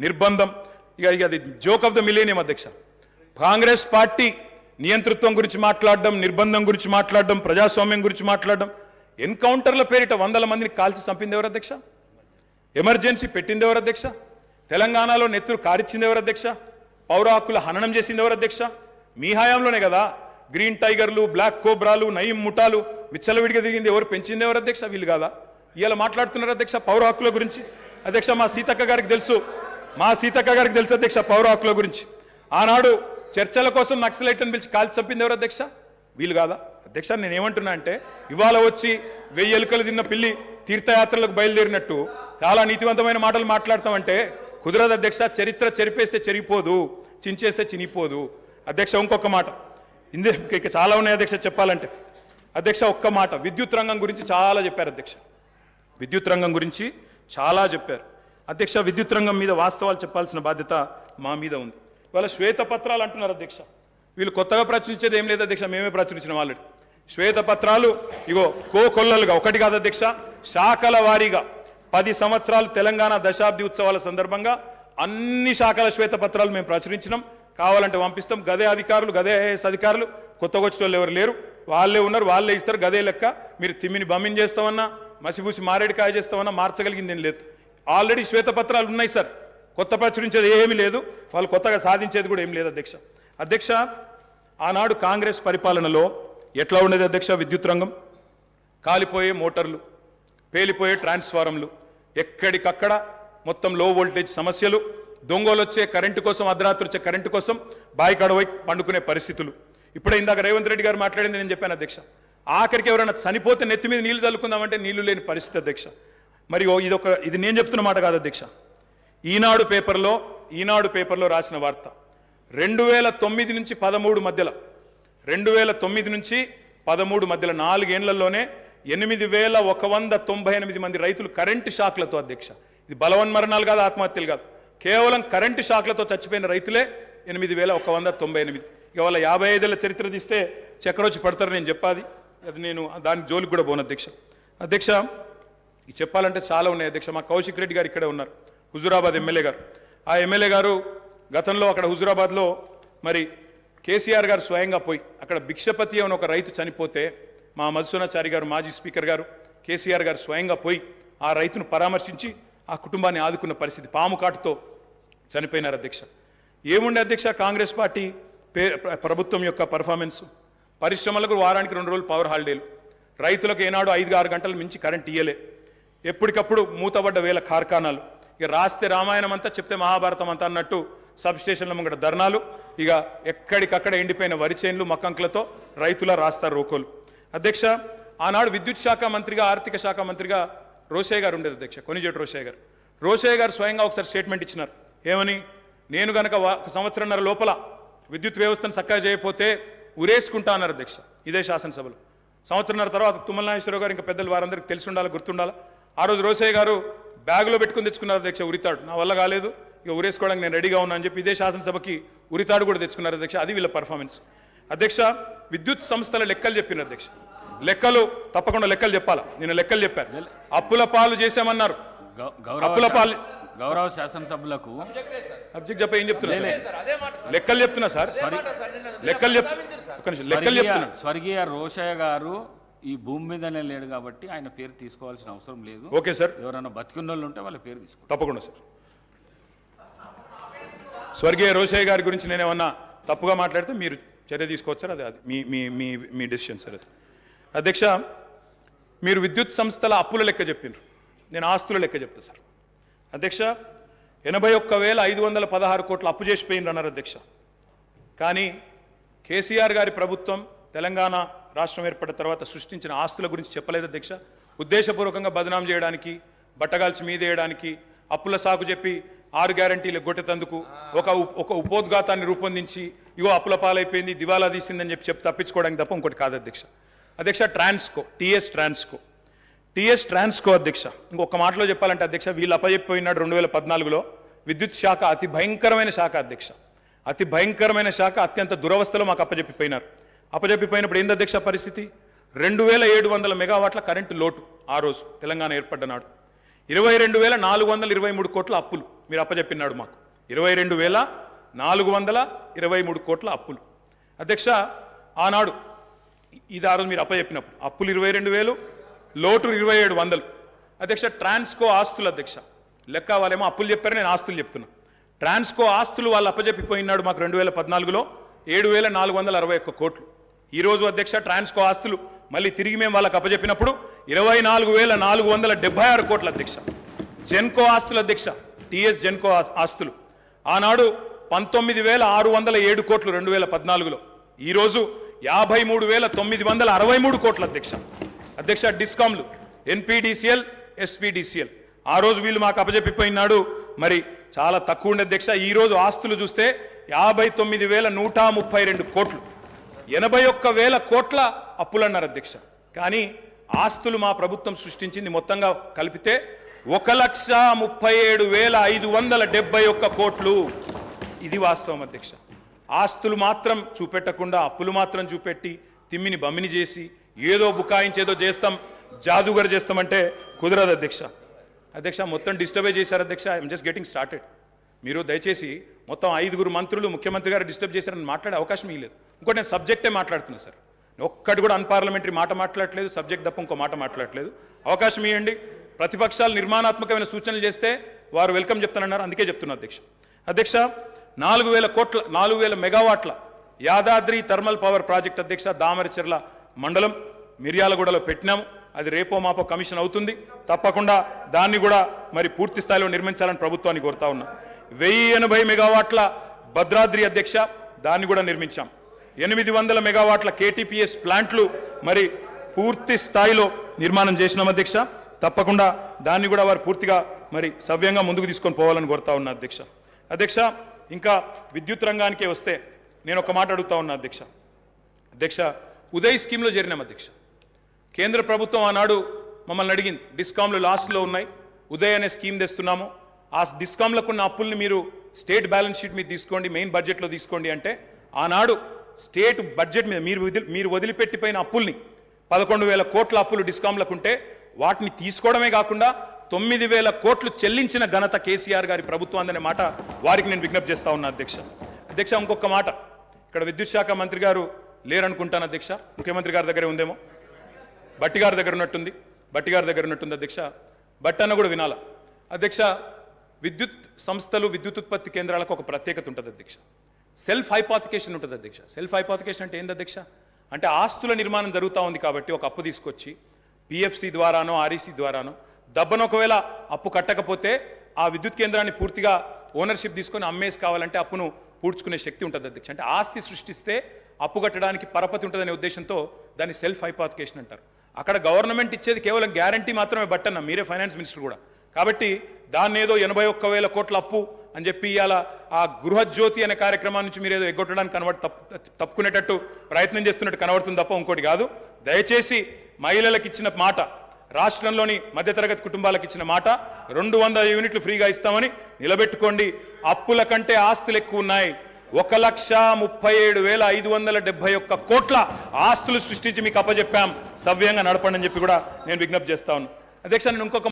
నిర్బంధం ఇక అది జోక్ ఆఫ్ ద మిలేనియం అధ్యక్ష. కాంగ్రెస్ పార్టీ నియంతృత్వం గురించి మాట్లాడడం, నిర్బంధం గురించి మాట్లాడడం, ప్రజాస్వామ్యం గురించి మాట్లాడడం, ఎన్కౌంటర్ల పేరిట 100 మందిని కాల్చి చంపింది ఎవరు అధ్యక్ష? ఎమర్జెన్సీ పెట్టింది ఎవరు అధ్యక్ష? తెలంగాణలో నెత్తురు కారిచ్చింది ఎవరు అధ్యక్ష? పౌర హక్కుల హననం చేసింది ఎవరు అధ్యక్ష? మీ హయాంలోనే కదా గ్రీన్ టైగర్లు, బ్లాక్ కోబ్రాలు, నయీం ముఠాలు విచ్చలవిడిగా తిరిగింది ఎవరు? పెంచింది ఎవరు అధ్యక్ష? వీళ్ళు కాదా? ఇలా మాట్లాడుతున్నారు అధ్యక్ష పౌర హక్కుల గురించి. అధ్యక్ష మా సీతక్క గారికి తెలుసు అధ్యక్ష పౌర హక్కుల గురించి. ఆనాడు చర్చల కోసం నక్సలైట్లను పిలిచి కాల్చి చంపింది ఎవరు అధ్యక్ష? వీళ్ళు కాదా అధ్యక్ష? నేను ఏమంటున్నా అంటే ఇవాళ వచ్చి 1000 ఎలుకలు తిన్న పిల్లి తీర్థయాత్రలకు బయలుదేరినట్టు చాలా నీతివంతమైన మాటలు మాట్లాడతామంటే కుదరదు అధ్యక్ష. చరిత్ర చెరిపేస్తే చెరిగిపోదు, చించేస్తే చినిపోదు అధ్యక్ష. ఇంకొక మాట ఇంకా చాలా ఉన్నాయి అధ్యక్ష చెప్పాలంటే. అధ్యక్ష ఒక్క మాట, విద్యుత్ రంగం గురించి చాలా చెప్పారు అధ్యక్ష. విద్యుత్ రంగం గురించి చాలా చెప్పారు అధ్యక్ష. విద్యుత్ రంగం మీద వాస్తవాలు చెప్పాల్సిన బాధ్యత మా మీద ఉంది. ఇవాళ శ్వేతపత్రాలు అంటున్నారు అధ్యక్ష. వీళ్ళు కొత్తగా ప్రచురించేది ఏం లేదు అధ్యక్ష, మేమే ప్రచురించిన వాళ్ళకి శ్వేతపత్రాలు. ఇగో కోకొల్లలుగా ఒకటి కాదు అధ్యక్ష, శాఖల వారీగా 10 సంవత్సరాలు తెలంగాణ దశాబ్ది ఉత్సవాల సందర్భంగా అన్ని శాఖల శ్వేతపత్రాలు మేము ప్రచురించినాం. కావాలంటే పంపిస్తాం. గదే అధికారులు, గదే ఐఏఎస్ అధికారులు కొత్తగా వచ్చిన వాళ్ళు ఎవరు లేరు, వాళ్ళే ఉన్నారు, వాళ్ళే ఇస్తారు. గదే లెక్క. మీరు తిమ్మిని బమ్మిని చేస్తామన్నా, మసిబూసి మారేడికాయ చేస్తామన్నా మార్చగలిగింది ఏం లేదు. ఆల్రెడీ శ్వేతపత్రాలు ఉన్నాయి సార్. కొత్త ప్రచురించేది ఏమీ లేదు, వాళ్ళు కొత్తగా సాధించేది కూడా ఏం లేదు అధ్యక్ష. అధ్యక్ష ఆనాడు కాంగ్రెస్ పరిపాలనలో ఎట్లా ఉండేది అధ్యక్ష? విద్యుత్ రంగం కాలిపోయే మోటార్లు, పేలిపోయే ట్రాన్స్ఫారంలు, ఎక్కడికక్కడ మొత్తం లో వోల్టేజ్ సమస్యలు, దొంగలు వచ్చే కరెంటు కోసం, అర్ధరాత్రి వచ్చే కరెంటు కోసం బాయికాడవై పండుకునే పరిస్థితులు. ఇప్పుడే ఇందాక రేవంత్ రెడ్డి గారు మాట్లాడింది నేను చెప్పాను అధ్యక్ష. ఆఖరికి ఎవరైనా చనిపోతే నెత్తి మీద నీళ్లు చల్లుకుందామంటే నీళ్లు లేని పరిస్థితి అధ్యక్ష. మరి ఇది నేను చెప్తున్న మాట కాదు అధ్యక్ష. ఈనాడు పేపర్లో రాసిన వార్త 2009 నుంచి 13 మధ్యలో 2009 నుంచి 13 మధ్యలో 4 ఏళ్లలోనే 8198 మంది రైతులు కరెంటు షాక్లతో అధ్యక్ష. ఇది బలవన్మరణాలు కాదు, ఆత్మహత్యలు కాదు, కేవలం కరెంటు షాక్లతో చచ్చిపోయిన రైతులే 8198. ఇవాళ 55 ఏళ్ల చరిత్ర తీస్తే చక్రొచ్చి పడతారు. నేను చెప్పాది అది, నేను దాని జోలికి కూడా పోను అధ్యక్ష. అధ్యక్ష చెప్పాలంటే చాలా ఉన్నాయి అధ్యక్ష. మా కౌశిక్ రెడ్డి గారు ఇక్కడే ఉన్నారు, హుజూరాబాద్ ఎమ్మెల్యే గారు. ఆ ఎమ్మెల్యే గారు గతంలో అక్కడ హుజూరాబాద్లో మరి కేసీఆర్ గారు స్వయంగా పోయి అక్కడ భిక్షపతి అని ఒక రైతు చనిపోతే మా మధుసూనాచారి గారు, మాజీ స్పీకర్ గారు, కేసీఆర్ గారు స్వయంగా పోయి ఆ రైతును పరామర్శించి ఆ కుటుంబాన్ని ఆదుకున్న పరిస్థితి. పాము కాటుతో చనిపోయినారు అధ్యక్ష. ఏముండే అధ్యక్ష కాంగ్రెస్ పార్టీ ప్రభుత్వం యొక్క పర్ఫార్మెన్స్? పరిశ్రమలకు వారానికి 2 రోజులు పవర్ హాలిడేలు, రైతులకు ఏనాడు 5-6 గంటలు మించి కరెంట్ ఇయ్యలే, ఎప్పటికప్పుడు మూతబడ్డ వేల కార్ఖానాలు, ఇక రాస్తే రామాయణం అంతా చెప్తే మహాభారతం అంతా అన్నట్టు సబ్ స్టేషన్ల ముంగట ధర్నాలు, ఇక ఎక్కడికక్కడ ఎండిపోయిన వరి చేన్లు మక్కంకులతో రైతుల రాస్తారు రోకోలు. అధ్యక్ష ఆనాడు విద్యుత్ శాఖ మంత్రిగా, ఆర్థిక శాఖ మంత్రిగా రోషయ్య గారు ఉండేది అధ్యక్ష, కొనిజేటి రోషయ్య గారు స్వయంగా ఒకసారి స్టేట్మెంట్ ఇచ్చినారు. ఏమని? నేను గనక 1 సంవత్సరంన్నర లోపల విద్యుత్ వ్యవస్థను చక్కగా చేయకపోతే ఉరేసుకుంటా అన్నారు అధ్యక్ష. ఇదే శాసనసభలో. సంవత్సరంన్నర తర్వాత తుమ్మల నాగేశ్వరరావు గారు ఇంకా పెద్దలు వారందరికీ తెలిసి ఉండాలి, గుర్తుండాలి. ఆ రోజు రోషయ్య గారు బ్యాగులో పెట్టుకుని తెచ్చుకున్నారు అధ్యక్ష ఉరితాడు. నా వల్ల కాలేదు, ఇక ఉరేసుకోవడానికి నేను రెడీగా ఉన్నా అని చెప్పి ఇదే శాసనసభకి ఉరితాడు కూడా తెచ్చుకున్నారు అధ్యక్ష. అది వీళ్ళ పర్ఫార్మెన్స్ అధ్యక్ష. విద్యుత్ సంస్థల లెక్కలు చెప్పిన అధ్యక్ష. లెక్కలు తప్పకుండా లెక్కలు చెప్పాలా. నేను లెక్కలు చెప్పాను. అప్పుల పాలు చేశామన్నారు. అప్పుల పాలు గౌరవ శాసనసభ్యులకు సబ్జెక్ట్ చెప్ప ఏం చెప్తున్నా? లెక్కలు చెప్తున్నా సార్, లెక్కలు చెప్తున్నా. స్వర్గీయ రోషయ్య గారు ఈ భూమి మీదనే లేడు కాబట్టి ఆయన పేరు తీసుకోవాల్సిన అవసరం లేదు. Okay sir. ఎవరైనా బతికున్న వాళ్ళు ఉంటే వాళ్ళ పేరు తీసుకో. తప్పకుండా సార్. స్వర్గీయ రోషయ్య గారి గురించి నేను ఏమన్నా తప్పుగా మాట్లాడితే మీరు చర్య తీసుకోవచ్చు సార్. అది మీ డెసిషన్ సార్. అది అధ్యక్ష మీరు విద్యుత్ సంస్థల అప్పుల లెక్క చెప్పిండ్రు, నేను ఆస్తుల లెక్క చెప్తా సార్. అధ్యక్ష 81,516 కోట్లు అప్పు చేసిపోయిండ్రు అన్నారు అధ్యక్ష. కానీ కేసీఆర్ గారి ప్రభుత్వం తెలంగాణ రాష్ట్రం ఏర్పడిన తర్వాత సృష్టించిన ఆస్తుల గురించి చెప్పలేదు అధ్యక్ష. ఉద్దేశపూర్వకంగా బదనాం చేయడానికి, బట్టగాల్చి మీదేయడానికి, అప్పుల సాకు చెప్పి 6 గ్యారంటీలు గొట్టెతందుకు ఒక ఉపోద్ఘాతాన్ని రూపొందించి ఇగో అప్పుల పాలైపోయింది, దివాలా తీసిందని చెప్పి తప్పించుకోవడానికి తప్ప ఇంకోటి కాదు అధ్యక్ష. అధ్యక్ష టీఎస్ ట్రాన్స్కో అధ్యక్ష, ఇంకొక మాటలో చెప్పాలంటే అధ్యక్ష వీళ్ళు అప్పచెప్పిపోయినాడు 2014లో. విద్యుత్ శాఖ అతి భయంకరమైన శాఖ అధ్యక్ష, అతి భయంకరమైన శాఖ. అత్యంత దురవస్థలో మాకు అప్పచెప్పిపోయినారు. అప్పచెప్పిపోయినప్పుడు ఏంది అధ్యక్ష పరిస్థితి? 2700 మెగావాట్ల కరెంటు లోటు ఆ రోజు తెలంగాణ ఏర్పడ్డ నాడు. 22,423 కోట్ల అప్పులు. మీరు అప్పచెప్పినాడు మాకు 22,423 కోట్ల అప్పులు. అధ్యక్ష ఆనాడు ఇది ఆ రోజు మీరు అప్పచెప్పినప్పుడు అప్పులు 22,000, లోటు 2,700. అధ్యక్ష ట్రాన్స్కో ఆస్తులు అధ్యక్ష లెక్క వాళ్ళేమో అప్పులు చెప్పారు, నేను ఆస్తులు చెప్తున్నా. ట్రాన్స్కో ఆస్తులు వాళ్ళు అప్పచెప్పిపోయినాడు మాకు 2014లో 7,461 కోట్లు. ఈరోజు అధ్యక్ష ట్రాన్స్కో ఆస్తులు మళ్ళీ తిరిగి మేము వాళ్ళకి అప్పచెప్పినప్పుడు 24,476 కోట్ల అధ్యక్ష. జెన్కో ఆస్తులు అధ్యక్ష, టిఎస్ జెన్కో ఆస్తులు ఆనాడు 19,607 కోట్లు 2014లో, ఈరోజు 53,963 కోట్ల అధ్యక్ష. అధ్యక్ష డిస్కామ్లు ఎన్పిడిసిఎల్, ఎస్పీడీసీఎల్ ఆ రోజు వీళ్ళు మాకు అప్పచెప్పిపోయినాడు మరి చాలా తక్కువ ఉండే అధ్యక్ష. ఈరోజు ఆస్తులు చూస్తే 59,132 కోట్లు, 81,000 కోట్ల అప్పులు అన్నారు అధ్యక్ష. కానీ ఆస్తులు మా ప్రభుత్వం సృష్టించింది మొత్తంగా కలిపితే 1,37,571 కోట్లు. ఇది వాస్తవం అధ్యక్ష. ఆస్తులు మాత్రం చూపెట్టకుండా అప్పులు మాత్రం చూపెట్టి తిమ్మిని బమ్మిని చేసి ఏదో బుకాయించి ఏదో చేస్తాం, జాదుగర్ చేస్తామంటే కుదరదు అధ్యక్ష. అధ్యక్ష మొత్తం డిస్టర్బే చేశారు అధ్యక్ష. I'm just getting started. మీరు దయచేసి మొత్తం 5 మంత్రులు ముఖ్యమంత్రి గారు డిస్టర్బ్ చేశారని మాట్లాడే అవకాశం ఇవ్వలేదు. ఇంకోటి నేను సబ్జెక్టే మాట్లాడుతున్నా సార్, ఒక్కటి కూడా అన్పార్లమెంటరీ మాట మాట్లాడట్లేదు, సబ్జెక్ట్ తప్ప ఇంకో మాట మాట్లాడట్లేదు. అవకాశం ఇవ్వండి. ప్రతిపక్షాలు నిర్మాణాత్మకమైన సూచనలు చేస్తే వారు వెల్కమ్ చెప్తానన్నారు, అందుకే చెప్తున్నా అధ్యక్ష. అధ్యక్ష 4,000 మెగావాట్ల యాదాద్రి థర్మల్ పవర్ ప్రాజెక్ట్ అధ్యక్ష దామరచెర్ల మండలం మిర్యాలగూడలో పెట్టినాము. అది రేపో మాపో కమిషన్ అవుతుంది. తప్పకుండా దాన్ని కూడా మరి పూర్తి స్థాయిలో నిర్మించాలని ప్రభుత్వాన్ని కోరుతా ఉన్నా. 1,080 మెగావాట్ల భద్రాద్రి అధ్యక్ష, దాన్ని కూడా నిర్మించాం. 800 మెగావాట్ల కేటీపీఎస్ ప్లాంట్లు మరి పూర్తి స్థాయిలో నిర్మాణం చేసినాం అధ్యక్ష. తప్పకుండా దాన్ని కూడా వారు పూర్తిగా మరి సవ్యంగా ముందుకు తీసుకొని పోవాలని కోరుతా ఉన్నా అధ్యక్ష. అధ్యక్ష ఇంకా విద్యుత్ రంగానికే వస్తే నేను ఒక మాట అడుగుతా ఉన్నా అధ్యక్ష. అధ్యక్ష ఉదయ్ స్కీమ్లో చేరినాం అధ్యక్ష. కేంద్ర ప్రభుత్వం ఆనాడు మమ్మల్ని అడిగింది, డిస్కామ్లు లాస్ట్లో ఉన్నాయి, ఉదయ్ అనే స్కీమ్ తెస్తున్నాము, ఆ డిస్కామ్లకు ఉన్న అప్పుల్ని మీరు స్టేట్ బ్యాలెన్స్ షీట్ మీద తీసుకోండి, మెయిన్ బడ్జెట్లో తీసుకోండి అంటే ఆనాడు స్టేట్ బడ్జెట్ మీద మీరు వదిలిపెట్టిపోయిన అప్పుల్ని 11,000 కోట్ల అప్పులు డిస్కామ్లకు ఉంటే వాటిని తీసుకోవడమే కాకుండా 9,000 కోట్లు చెల్లించిన ఘనత కేసీఆర్ గారి ప్రభుత్వం అనే మాట వారికి నేను విజ్ఞప్తి చేస్తా ఉన్నా అధ్యక్ష. అధ్యక్ష ఇంకొక మాట, ఇక్కడ విద్యుత్ శాఖ మంత్రి గారు లేరనుకుంటాను అధ్యక్ష, ముఖ్యమంత్రి గారి దగ్గరే ఉందేమో, బట్టి గారి దగ్గర ఉన్నట్టుంది అధ్యక్ష. బట్టి అన్న కూడా వినాలా అధ్యక్ష. విద్యుత్ సంస్థలు విద్యుత్ ఉత్పత్తి కేంద్రాలకు ఒక ప్రత్యేకత ఉంటుంది అధ్యక్ష. సెల్ఫ్ హైపాతికేషన్ ఉంటుంది అధ్యక్ష. సెల్ఫ్ హైపాతికేషన్ అంటే ఏంది అధ్యక్ష? అంటే ఆస్తుల నిర్మాణం జరుగుతూ ఉంది కాబట్టి ఒక అప్పు తీసుకొచ్చి పిఎఫ్సి ద్వారానో ఆర్ఈసి ద్వారానో దబ్బను ఒకవేళ అప్పు కట్టకపోతే ఆ విద్యుత్ కేంద్రాన్ని పూర్తిగా ఓనర్షిప్ తీసుకొని అమ్మేసి కావాలంటే అప్పును పూడ్చుకునే శక్తి ఉంటుంది అధ్యక్ష. అంటే ఆస్తి సృష్టిస్తే అప్పు కట్టడానికి పరపతి ఉంటుందనే ఉద్దేశంతో దాన్ని సెల్ఫ్ హైపాతికేషన్ అంటారు. అక్కడ గవర్నమెంట్ ఇచ్చేది కేవలం గ్యారంటీ మాత్రమే బట్టన్న, మీరే ఫైనాన్స్ మినిస్టర్ కూడా. కాబట్టి దాన్ని ఏదో 81,000 కోట్ల అప్పు అని చెప్పి ఇవాళ ఆ గృహజ్యోతి అనే కార్యక్రమం నుంచి మీరు ఏదో ఎగ్గొట్టడానికి తప్పుకునేటట్టు ప్రయత్నం చేస్తున్నట్టు కనబడుతుంది తప్ప ఇంకోటి కాదు. దయచేసి మహిళలకు ఇచ్చిన మాట, రాష్ట్రంలోని మధ్యతరగతి కుటుంబాలకు ఇచ్చిన మాట 200 యూనిట్లు ఫ్రీగా ఇస్తామని నిలబెట్టుకోండి. అప్పుల కంటే ఆస్తులు ఎక్కువ ఉన్నాయి. 1,37,571 కోట్ల ఆస్తులు సృష్టించి మీకు అప్పచెప్పాం, సవ్యంగా నడపండి అని చెప్పి కూడా నేను విజ్ఞప్తి చేస్తా ఉన్నాను అధ్యక్ష. నేను ఇంకొక